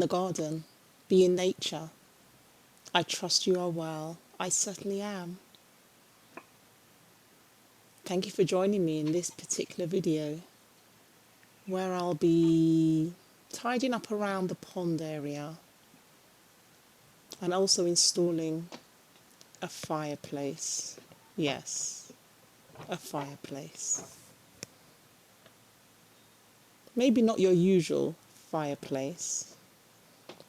the garden, be in nature. I trust you are well. I certainly am. Thank you for joining me in this particular video where I'll be tidying up around the pond area and also installing a fireplace. Yes, a fireplace. Maybe not your usual fireplace,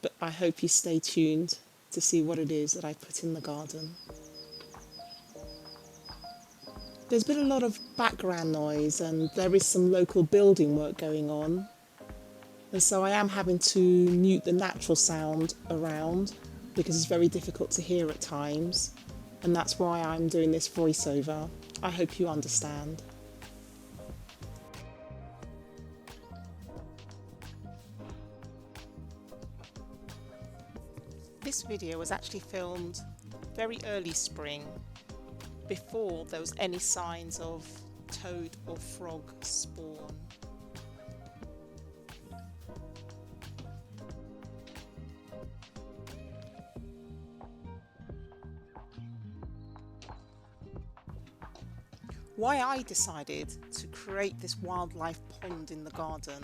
but I hope you stay tuned to see what it is that I put in the garden. There's been a lot of background noise and there is some local building work going on. And so I am having to mute the natural sound around because it's very difficult to hear at times. And that's why I'm doing this voiceover. I hope you understand. This video was actually filmed very early spring, before there was any signs of toad or frog spawn. Why I decided to create this wildlife pond in the garden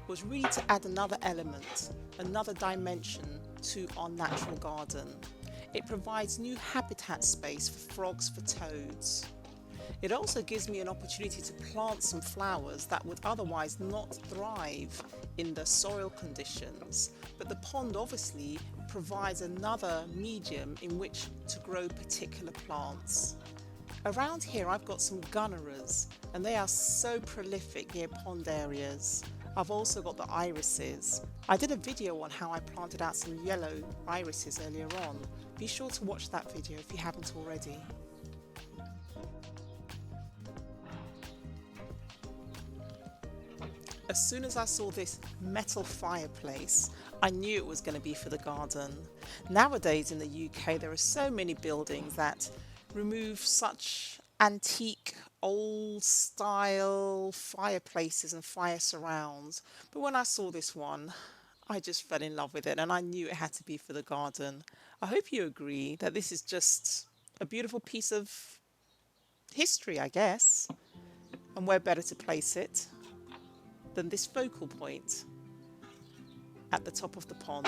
was really to add another element, another dimension to our natural garden. It provides new habitat space for frogs, for toads. It also gives me an opportunity to plant some flowers that would otherwise not thrive in the soil conditions, but the pond obviously provides another medium in which to grow particular plants. Around here I've got some gunneras and they are so prolific near pond areas. I've also got the irises. I did a video on how I planted out some yellow irises earlier on. Be sure to watch that video if you haven't already. As soon as I saw this metal fireplace, I knew it was going to be for the garden. Nowadays in the UK there are so many buildings that remove such antique, old style fireplaces and fire surrounds. But when I saw this one, I just fell in love with it and I knew it had to be for the garden. I hope you agree that this is just a beautiful piece of history, I guess. And where better to place it than this focal point at the top of the pond.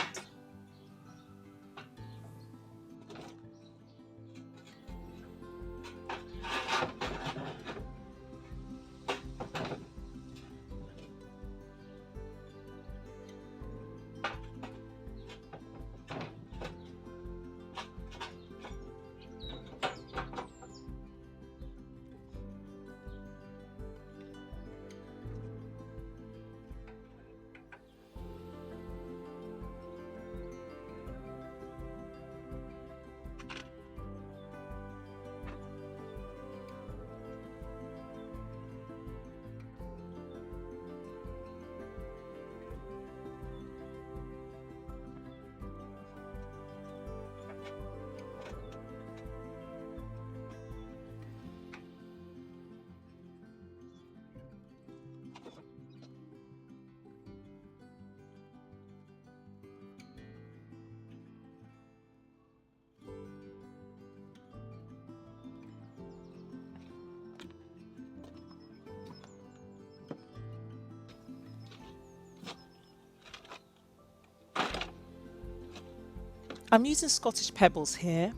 I'm using Scottish pebbles here.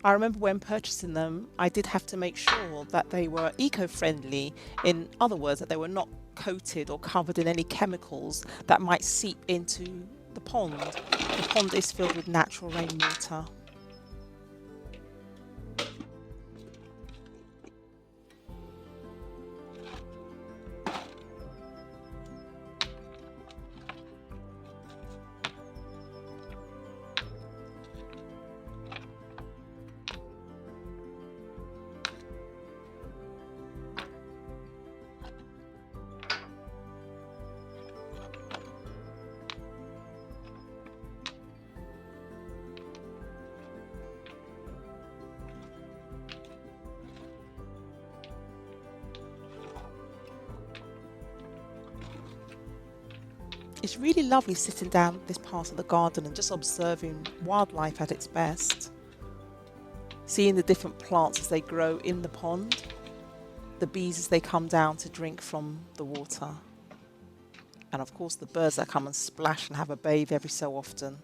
I remember when purchasing them, I did have to make sure that they were eco-friendly. In other words, that they were not coated or covered in any chemicals that might seep into the pond. The pond is filled with natural rainwater. It's really lovely sitting down this part of the garden and just observing wildlife at its best. Seeing the different plants as they grow in the pond, the bees as they come down to drink from the water, and of course the birds that come and splash and have a bathe every so often.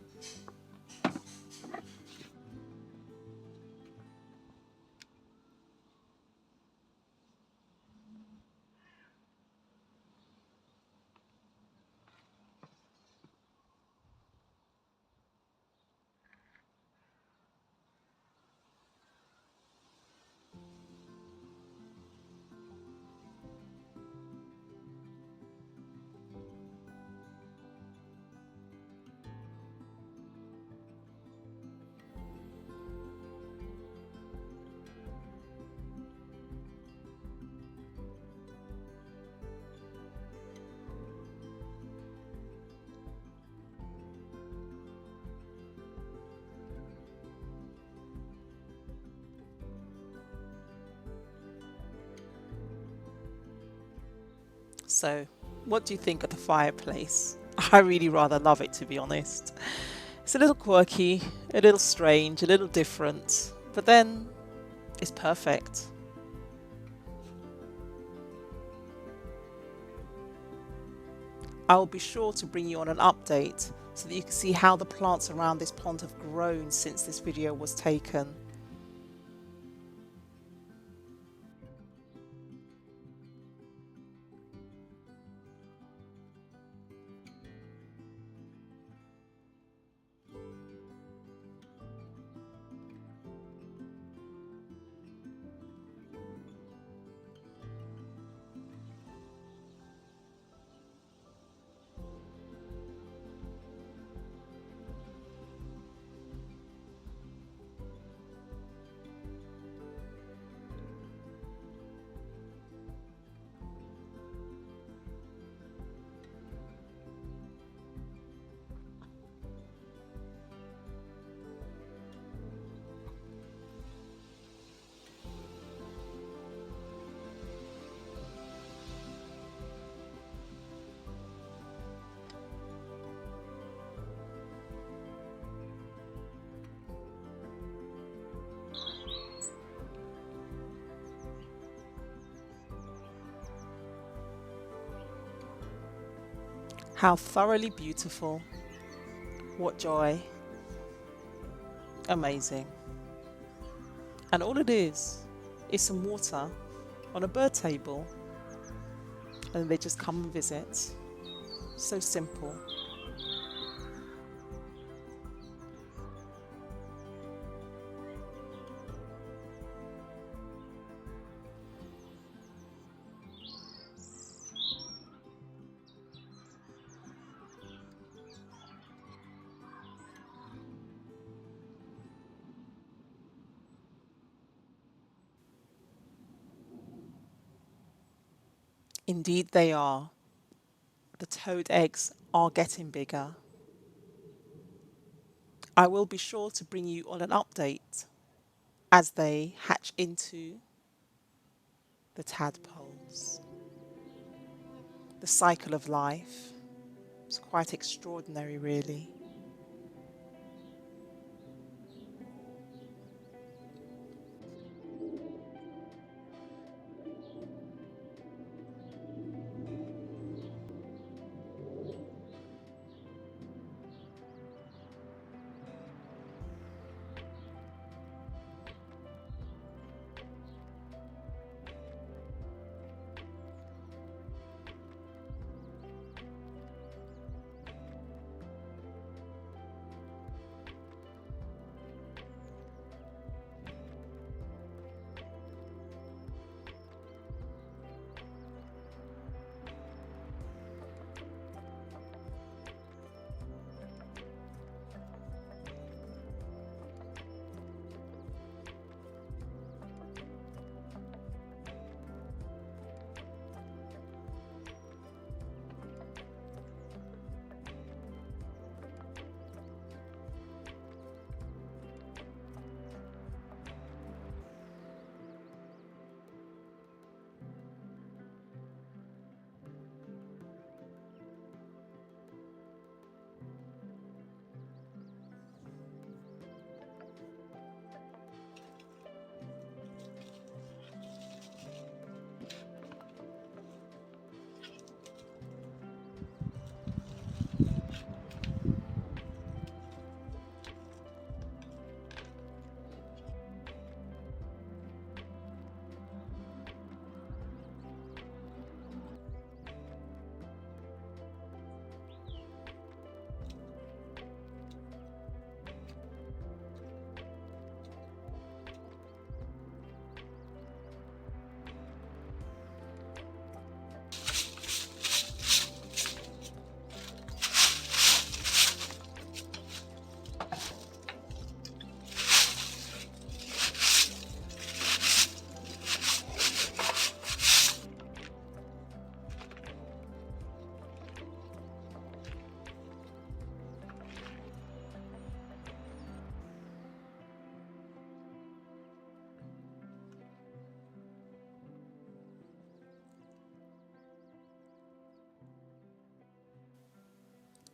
So, what do you think of the fireplace? I really rather love it, to be honest. It's a little quirky, a little strange, a little different, but then it's perfect. I will be sure to bring you on an update so that you can see how the plants around this pond have grown since this video was taken. How thoroughly beautiful. What joy. Amazing. And all it is some water on a bird table, and they just come and visit. So simple. Indeed, they are. The toad eggs are getting bigger. I will be sure to bring you on an update as they hatch into the tadpoles. The cycle of life is quite extraordinary, really.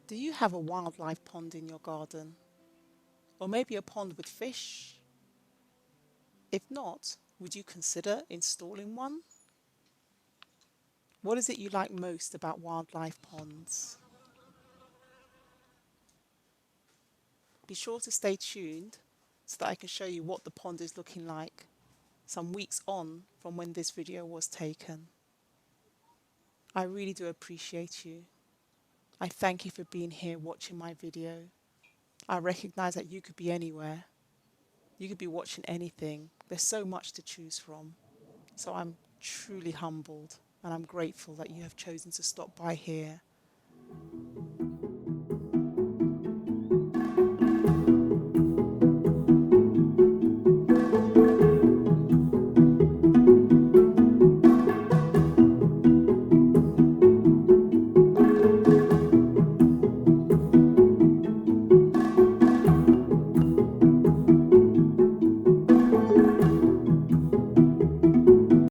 Do you have a wildlife pond in your garden? Or maybe a pond with fish? If not, would you consider installing one? What is it you like most about wildlife ponds? Be sure to stay tuned so that I can show you what the pond is looking like some weeks on from when this video was taken. I really do appreciate you. I thank you for being here watching my video. I recognize that you could be anywhere. You could be watching anything. There's so much to choose from. So I'm truly humbled and I'm grateful that you have chosen to stop by here